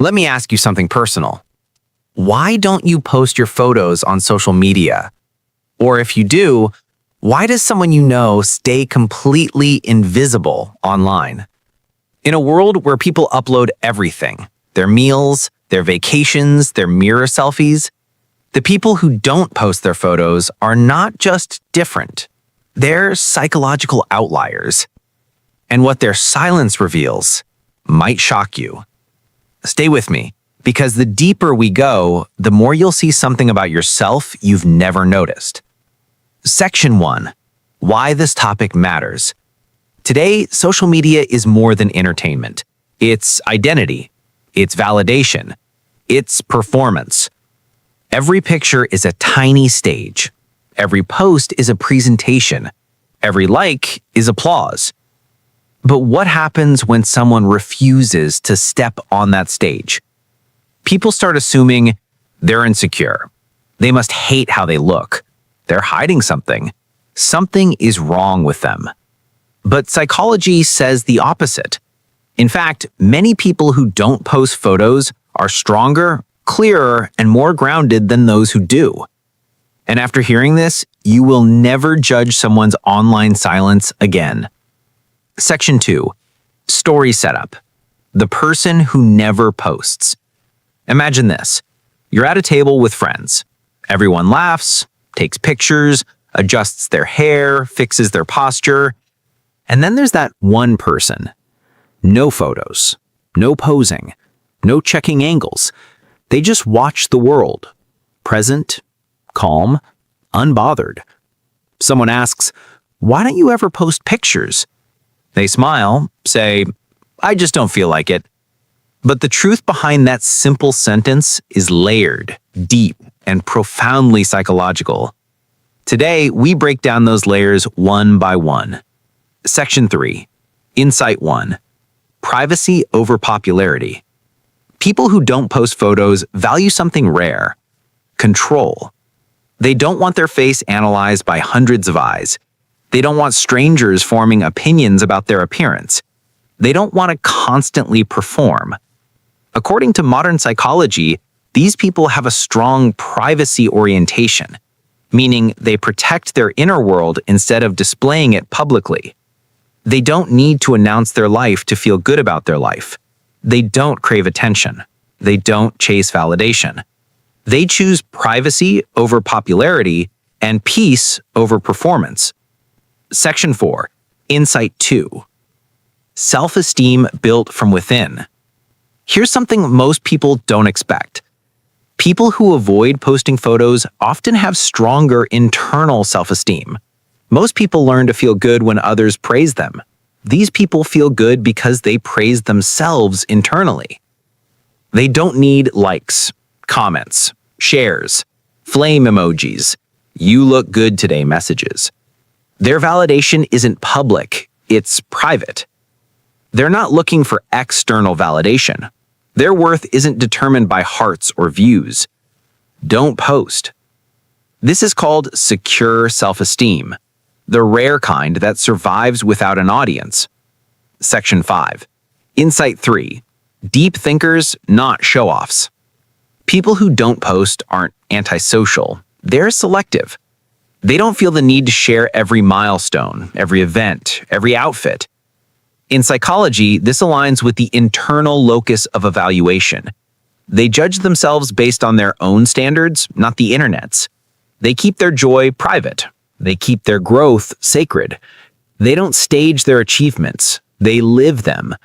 Let me ask you something personal. Why don't you post your photos on social media? Or if you do, why does someone you know stay completely invisible online? In a world where people upload everything, their meals, their vacations, their mirror selfies, the people who don't post their photos are not just different. They're psychological outliers. And what their silence reveals might shock you. Stay with me, because the deeper we go, the more you'll see something about yourself you've never noticed. Section 1. Why this topic matters. Today, social media is more than entertainment. It's identity. It's validation. It's performance. Every picture is a tiny stage. Every post is a presentation. Every like is applause. But what happens when someone refuses to step on that stage? People start assuming they're insecure. They must hate how they look. They're hiding something. Something is wrong with them. But psychology says the opposite. In fact, many people who don't post photos are stronger, clearer, and more grounded than those who do. And after hearing this, you will never judge someone's online silence again. Section 2. Story setup. The person who never posts. Imagine this. You're at a table with friends. Everyone laughs, takes pictures, adjusts their hair, fixes their posture. And then there's that one person. No photos, no posing, no checking angles. They just watch the world. Present, calm, unbothered. Someone asks, "Why don't you ever post pictures?" They smile, say, "I just don't feel like it." But the truth behind that simple sentence is layered, deep, and profoundly psychological. Today, we break down those layers one by one. Section 3. Insight 1. Privacy over popularity. People who don't post photos value something rare: control. They don't want their face analyzed by hundreds of eyes. They don't want strangers forming opinions about their appearance. They don't want to constantly perform. According to modern psychology, these people have a strong privacy orientation, meaning they protect their inner world instead of displaying it publicly. They don't need to announce their life to feel good about their life. They don't crave attention. They don't chase validation. They choose privacy over popularity and peace over performance. Section 4. Insight 2. Self-esteem built from within. Here's something most people don't expect. People who avoid posting photos often have stronger internal self-esteem. Most people learn to feel good when others praise them. These people feel good because they praise themselves internally. They don't need likes, comments, shares, flame emojis, "You look good today" messages. Their validation isn't public, it's private. They're not looking for external validation. Their worth isn't determined by hearts or views. Don't post. This is called secure self-esteem, the rare kind that survives without an audience. Section 5. Insight 3. Deep thinkers, not show-offs. People who don't post aren't antisocial. They're selective. They don't feel the need to share every milestone, every event, every outfit. In psychology, this aligns with the internal locus of evaluation. They judge themselves based on their own standards, not the internet's. They keep their joy private. They keep their growth sacred. They don't stage their achievements. They live them.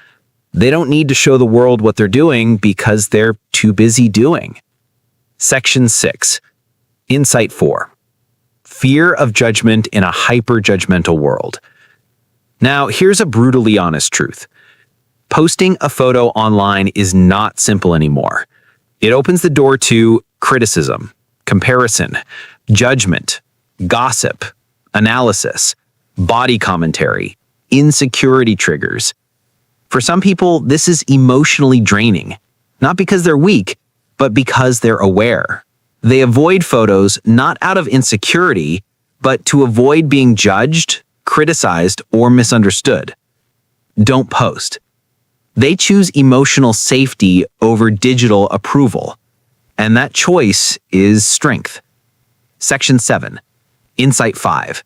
They don't need to show the world what they're doing because they're too busy doing. Section 6. Insight 4. Fear of judgment in a hyper-judgmental world. Now, here's a brutally honest truth. Posting a photo online is not simple anymore. It opens the door to criticism, comparison, judgment, gossip, analysis, body commentary, insecurity triggers. For some people, this is emotionally draining, not because they're weak, but because they're aware. They avoid photos not out of insecurity, but to avoid being judged, criticized, or misunderstood. Don't post. They choose emotional safety over digital approval, and that choice is strength. Section 7. Insight 5.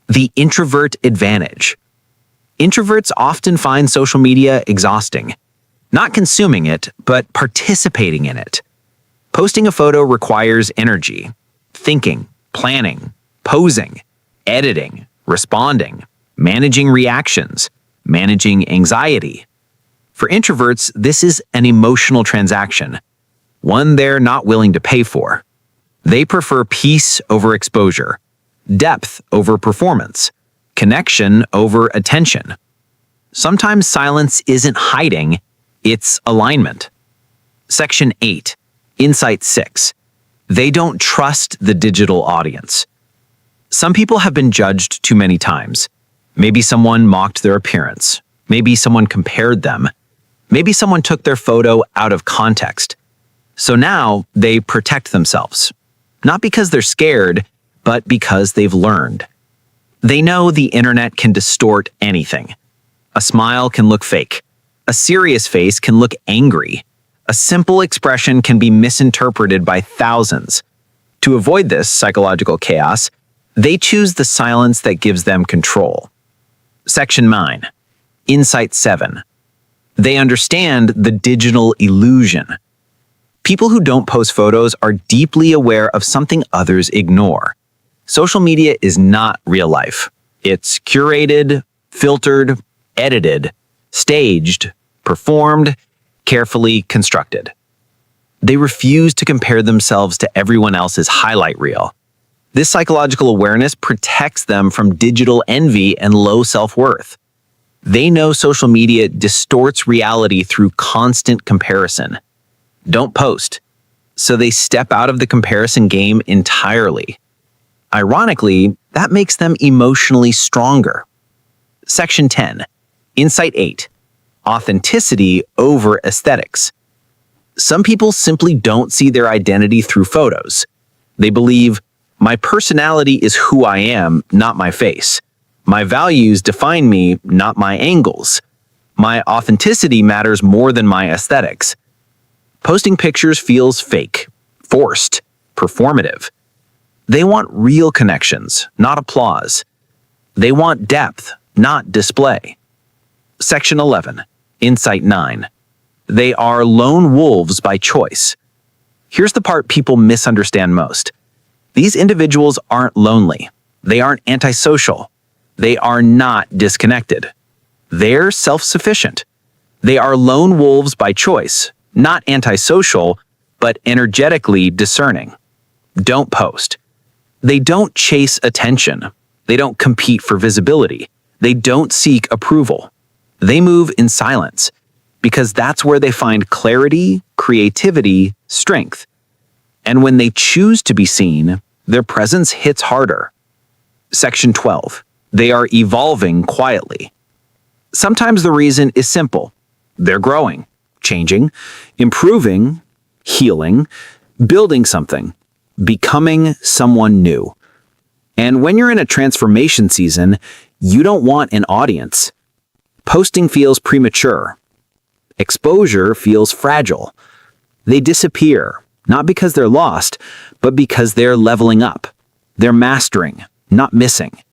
The introvert advantage. Introverts often find social media exhausting. Not consuming it, but participating in it. Posting a photo requires energy, thinking, planning, posing, editing, responding, managing reactions, managing anxiety. For introverts, this is an emotional transaction, one they're not willing to pay for. They prefer peace over exposure, depth over performance, connection over attention. Sometimes silence isn't hiding, it's alignment. Section 8. Insight 6. They don't trust the digital audience. Some people have been judged too many times. Maybe someone mocked their appearance. Maybe someone compared them. Maybe someone took their photo out of context. So now they protect themselves. Not because they're scared, but because they've learned. They know the internet can distort anything. A smile can look fake. A serious face can look angry. A simple expression can be misinterpreted by thousands. To avoid this psychological chaos, they choose the silence that gives them control. Section 9. Insight 7. They understand the digital illusion. People who don't post photos are deeply aware of something others ignore. Social media is not real life. It's curated, filtered, edited, staged, performed, carefully constructed. They refuse to compare themselves to everyone else's highlight reel. This psychological awareness protects them from digital envy and low self-worth. They know social media distorts reality through constant comparison. Don't post. So they step out of the comparison game entirely. Ironically, that makes them emotionally stronger. Section 10. Insight 8. Authenticity over aesthetics. Some people simply don't see their identity through photos. They believe, my personality is who I am, not my face. My values define me, not my angles. My authenticity matters more than my aesthetics. Posting pictures feels fake, forced, performative. They want real connections, not applause. They want depth, not display. Section 11. Insight 9. They are lone wolves by choice. Here's the part people misunderstand most. These individuals aren't lonely. They aren't antisocial. They are not disconnected. They're self-sufficient. They are lone wolves by choice, not antisocial, but energetically discerning. Don't post. They don't chase attention. They don't compete for visibility. They don't seek approval. They move in silence because that's where they find clarity, creativity, strength. And when they choose to be seen, their presence hits harder. Section 12. They are evolving quietly. Sometimes the reason is simple. They're growing, changing, improving, healing, building something, becoming someone new. And when you're in a transformation season, you don't want an audience. Posting feels premature. Exposure feels fragile. They disappear, not because they're lost, but because they're leveling up. They're mastering, not missing.